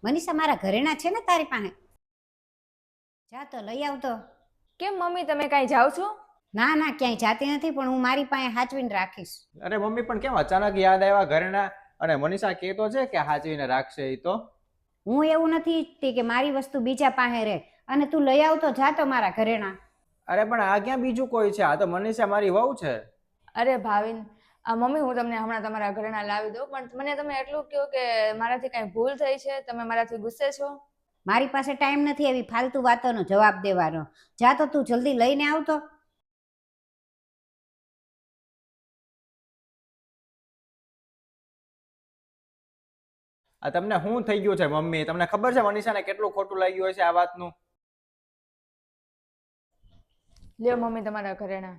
મનીષા, મારા ઘરેણા છે ને તારી પાસે? જા તો લઈ આવતો. કેમ મમ્મી, તમે કાંઈ જાઓ છો? ના ના, ક્યાંય જાતી નથી, પણ હું મારી પાસે હાચવીને રાખીશ. અરે મમ્મી, પણ કેમ અચાનક યાદ આવ્યા ઘરેણા? અને મનીષા કહેતો છે કે હાચવીને રાખશે એ તો. હું એવું નથી ઈચ્છતી કે મારી વસ્તુ બીજા પાસે રહે, અને તું લઈ આવતો જા તો મારા ઘરેણા. અરે પણ આ ક્યાં બીજું કોઈ છે? આ તો મનીષા મારી વહુ છે. અરે ભાવિન, મમ્મી હું તમને હમણાં તમારા ઘરેણા લાવી દઉં, પણ મને તમે એટલું કહો કે મારાથી કાંઈ ભૂલ થઈ છે? તમે મારાથી ગુસ્સે છો? મારી પાસે ટાઈમ નથી એવી ફાલતુ વાતોનો જવાબ દેવાનો. જા તો તું જલ્દી લઈને આવતો. આ તમને શું થઈ ગયું છે મમ્મી? તમને ખબર છે મનીષાને કેટલું ખોટું લાગ્યું હશે આ વાતનું? લ્યો મમ્મી તમારા ઘરેણા.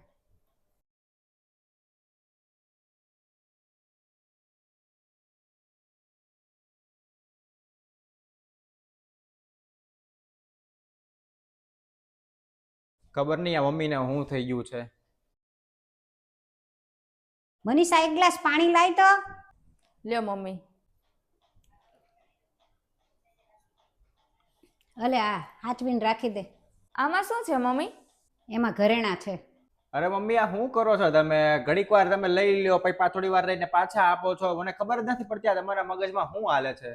ખબર નહીં આ મમ્મીને શું થઈ ગયું છે. મનીષા, એક ગ્લાસ પાણી લાય તો. લ્યો મમ્મી. અલે આ હાચવીને રાખી દે. આમાં શું છે મમ્મી? એમાં ઘરેણા છે. અરે મમ્મી, આ શું કરો છો તમે? ઘડીક વાર તમે લઈ લ્યો, પછી થોડી વાર રહીને પાછા આપો છો. મને ખબર જ નથી પડતી આ તમારા મગજમાં શું હાલે છે.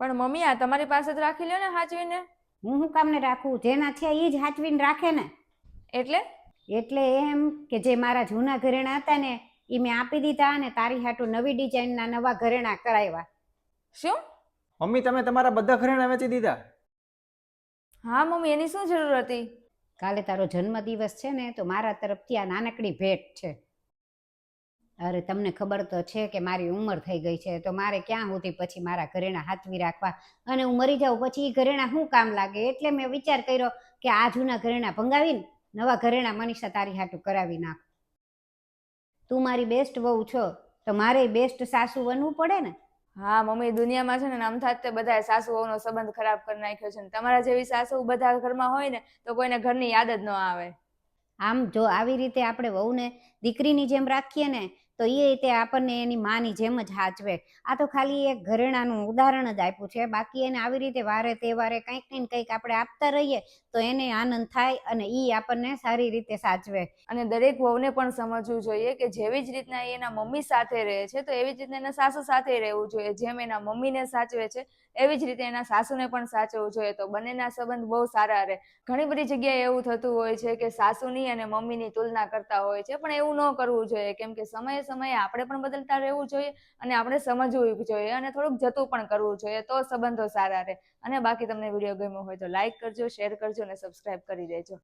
પણ મમ્મી, આ તમારી પાસે જ રાખી લ્યો ને હાચવીને. હું શું કામને રાખું? જેના છે એ જ હાચવીને રાખે ને. એટલે? એટલે એમ કે જે મારા જૂના ઘરેણા હતા ને એ મેં આપી દીધા, અને તારી હાટું નવી ડિઝાઇનના નવા ઘરેણા કરાવ્યા. શું? મમ્મી, તમે તમારા બધા ઘરેણા વેચી દીધા? હા મમ્મી, એની શું જરૂર હતી? કાલે તારો જન્મદિવસ છે ને, તો મારા તરફથી આ નાનકડી ભેટ છે. અરે તમને ખબર તો છે કે મારી ઉંમર થઈ ગઈ છે, તો મારે ક્યાં સુધી પછી મારા ઘરેણા હાચવી રાખવા, અને હું મરી જાઉં પછી એ ઘરેણા શું કામ લાગે? એટલે મેં વિચાર કર્યો કે આ જૂના ઘરેણા ભંગાવીને નવા ઘરેણા મનીષા તારી હાટું કરાવી નાખ. તું મારી બેસ્ટ વહુ છો, તો મારે બેસ્ટ સાસુ બનવું પડે ને. હા મમ્મી, દુનિયામાં છે ને અમથાત તે બધા સાસુ વહુનો સંબંધ ખરાબ કરી નાખ્યો છે ને તમારા જેવી સાસુ બધા ઘરમાં હોય ને તો કોઈને ઘરની યાદ જ ન આવે. આમ જો આવી રીતે આપણે વહુને દીકરીની જેમ રાખીએ ને, તો એ રીતે આપણને એની માની જેમ જ હાચવે. આ તો ખાલી એક ઘરેણાનું ઉદાહરણ જ આપ્યું છે, બાકી એને આવી રીતે વારે તહેવારે કંઈક ને કંઈક આપણે આપતા રહીએ તો એને આનંદ થાય, અને એ આપણને સારી રીતે સાચવે. અને દરેક વહુને પણ સમજવું જોઈએ કે જેવી જ રીતના એ એના મમ્મી સાથે રહે છે, તો એવી જ રીતના એના સાસુ સાથે રહેવું જોઈએ. જેમ એના મમ્મીને સાચવે છે એવી જ રીતે એના સાસુને પણ સાચવવું જોઈએ, તો બંનેના સંબંધ બહુ સારા રહે. ઘણી બધી જગ્યાએ એવું થતું હોય છે કે સાસુની અને મમ્મીની તુલના કરતા હોય છે, પણ એવું ન કરવું જોઈએ, કેમ કે સમયે સમયે આપણે પણ બદલતા રહેવું જોઈએ, અને આપણે સમજવું જોઈએ, અને થોડુંક જતું પણ કરવું જોઈએ, તો સંબંધો સારા રહે. અને બાકી તમને વિડીયો ગમ્યો હોય તો લાઈક કરજો, શેર કરજો અને સબસ્ક્રાઈબ કરી દેજો.